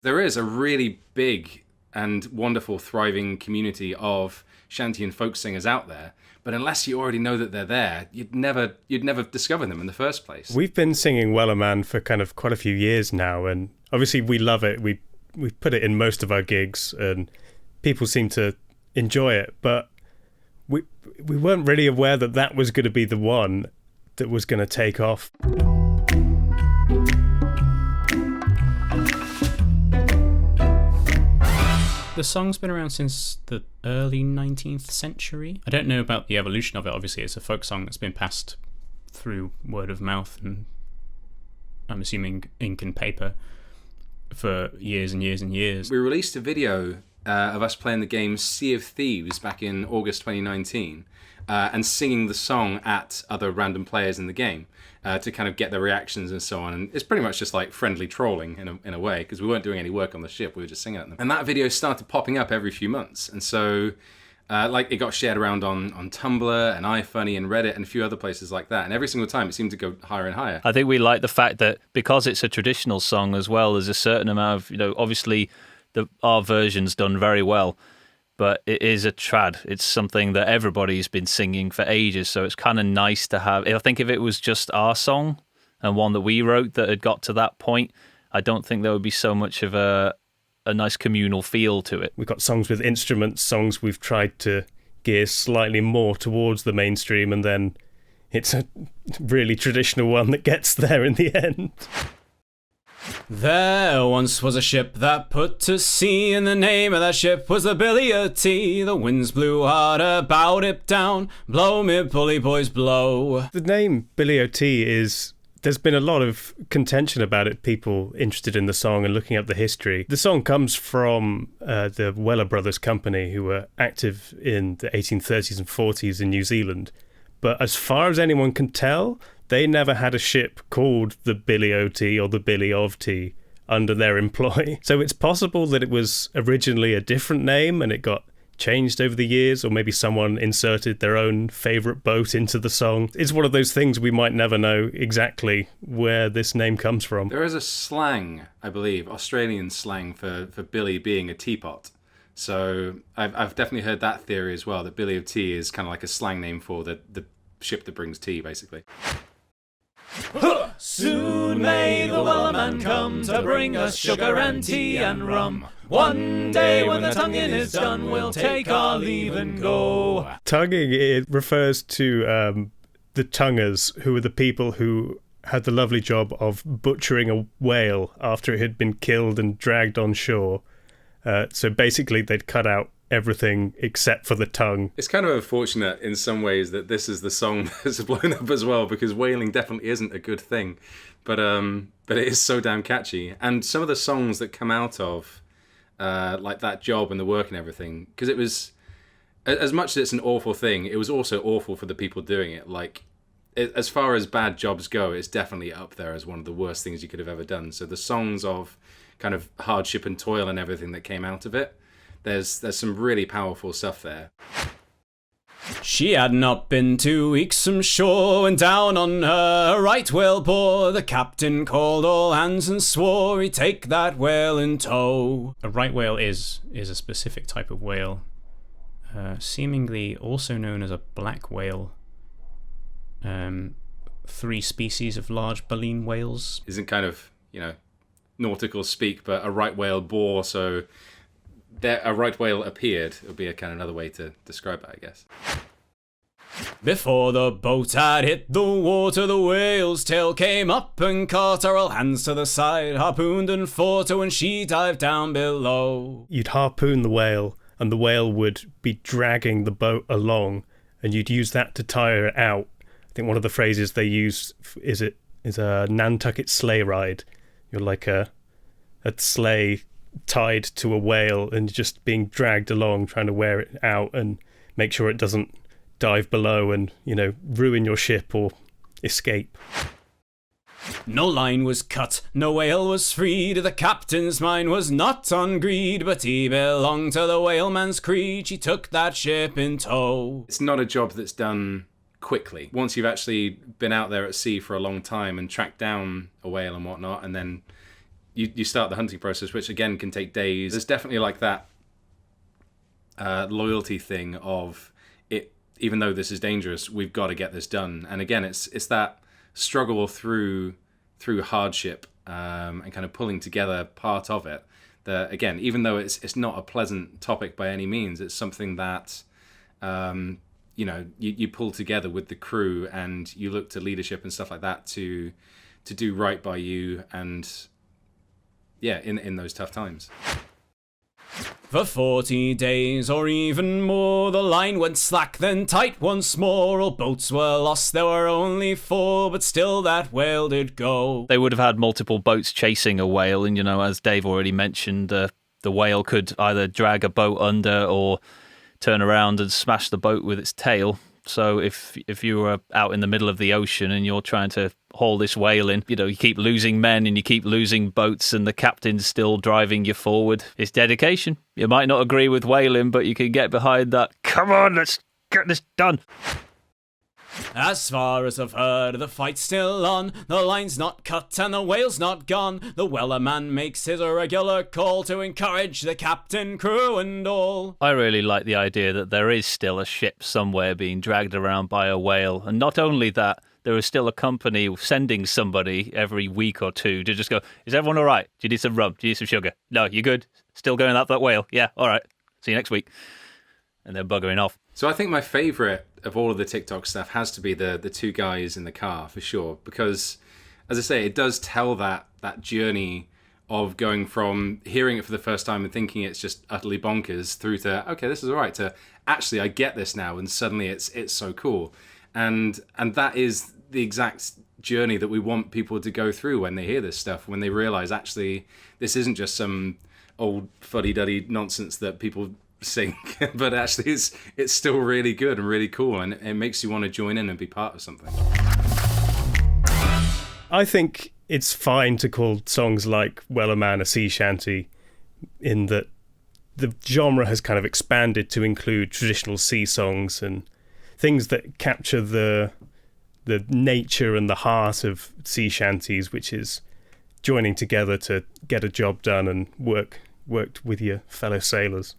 There is a really big and wonderful, thriving community of shanty and folk singers out there. But unless you already know that they're there, you'd never discover them in the first place. We've been singing Wellerman for kind of quite a few years now, and obviously we love it. We put it in most of our gigs, and people seem to enjoy it. But we weren't really aware that that was going to be the one that was going to take off. The song's been around since the early 19th century. I don't know about the evolution of it. Obviously, it's a folk song that's been passed through word of mouth and, I'm assuming, ink and paper for years and years and years. We released a video of us playing the game Sea of Thieves back in August 2019 and singing the song at other random players in the game to kind of get their reactions and so on. And it's pretty much just like friendly trolling in a way, because we weren't doing any work on the ship, we were just singing at them. And that video started popping up every few months. And so it got shared around on Tumblr and iFunny and Reddit and a few other places like that. And every single time it seemed to go higher and higher. I think we like the fact that because it's a traditional song as well, there's a certain amount of, obviously our version's done very well, but it is a trad. It's something that everybody's been singing for ages, so it's kind of nice to have. I think if it was just our song and one that we wrote that had got to that point, I don't think there would be so much of a nice communal feel to it. We've got songs with instruments, songs we've tried to gear slightly more towards the mainstream, and then it's a really traditional one that gets there in the end. There once was a ship that put to sea, and the name of that ship was the Billy o' Tea. The winds blew hard about it down, blow me bully boys blow. The name Billy o' Tea is... There's been a lot of contention about it, people interested in the song and looking up the history. The song comes from the Weller Brothers Company, who were active in the 1830s and 40s in New Zealand. But as far as anyone can tell, they never had a ship called the Billy o' Tea or the Billy of Tea under their employ. So it's possible that it was originally a different name and it got changed over the years, or maybe someone inserted their own favourite boat into the song. It's one of those things we might never know exactly where this name comes from. There is a slang, I believe, Australian slang for Billy being a teapot. So I've definitely heard that theory as well, that Billy of Tea is kind of like a slang name for the ship that brings tea, basically. Soon may the Wellerman come to bring us sugar and tea and rum. One day when the tonguing is done, we'll take our leave and go. Tonguing, it refers to the tonguers, who were the people who had the lovely job of butchering a whale after it had been killed and dragged on shore. So basically they'd cut out everything except for the tongue. It's kind of unfortunate in some ways that this is the song that's blown up as well, because whaling definitely isn't a good thing, but it is so damn catchy. And some of the songs that come out of like that job and the work and everything, because it was, as much as it's an awful thing, it was also awful for the people doing it. Like, as far as bad jobs go, it's definitely up there as one of the worst things you could have ever done. So the songs of kind of hardship and toil and everything that came out of it, there's some really powerful stuff there. She had not been 2 weeks from shore when down on her a right whale bore. The captain called all hands and swore he'd take that whale in tow. A right whale is a specific type of whale, seemingly also known as a black whale. 3 species of large baleen whales. Isn't kind of, nautical speak, but a right whale bore, so a right whale appeared. It would be a kind of another way to describe it, I guess. Before the boat had hit the water, the whale's tail came up and caught her, all hands to the side, harpooned and fought her when she dived down below. You'd harpoon the whale, and the whale would be dragging the boat along, and you'd use that to tire it out. I think one of the phrases they use is a Nantucket sleigh ride. You're like a sleigh tied to a whale and just being dragged along, trying to wear it out and make sure it doesn't dive below and, ruin your ship or escape. No line was cut, no whale was freed. The captain's mind was not on greed, but he belonged to the whaleman's creed. She took that ship in tow. It's not a job that's done quickly. Once you've actually been out there at sea for a long time and tracked down a whale and whatnot, and then you start the hunting process, which again can take days. There's definitely like that loyalty thing of it. Even though this is dangerous, we've got to get this done. And again, it's that struggle through hardship and kind of pulling together part of it. That again, even though it's not a pleasant topic by any means, it's something that you pull together with the crew, and you look to leadership and stuff like that to do right by you, and in those tough times. For 40 days or even more, the line went slack, then tight once more. All boats were lost, there were only 4, but still that whale did go. They would have had multiple boats chasing a whale, and, as Dave already mentioned, the whale could either drag a boat under or turn around and smash the boat with its tail. So if you were out in the middle of the ocean and you're trying to haul this whale in, you keep losing men and you keep losing boats, and the captain's still driving you forward. It's dedication. You might not agree with whaling, but you can get behind that. Come on, let's get this done. As far as I've heard, the fight's still on. The line's not cut and the whale's not gone. The Wellerman makes his regular call to encourage the captain, crew and all. I really like the idea that there is still a ship somewhere being dragged around by a whale. And not only that, there is still a company sending somebody every week or two to just go, is everyone all right? Do you need some rum? Do you need some sugar? No, you good? Still going up that whale? Yeah, all right. See you next week. And they're buggering off. So I think my favourite of all of the TikTok stuff has to be the two guys in the car, for sure. Because, as I say, it does tell that journey of going from hearing it for the first time and thinking it's just utterly bonkers through to, okay, this is all right, to actually I get this now, and suddenly it's so cool. And that is the exact journey that we want people to go through when they hear this stuff, when they realise actually this isn't just some old fuddy-duddy nonsense that people sing, but actually it's still really good and really cool, and it makes you want to join in and be part of something. I think it's fine to call songs like Wellerman a sea shanty, in that the genre has kind of expanded to include traditional sea songs and things that capture the nature and the heart of sea shanties, which is joining together to get a job done and worked with your fellow sailors.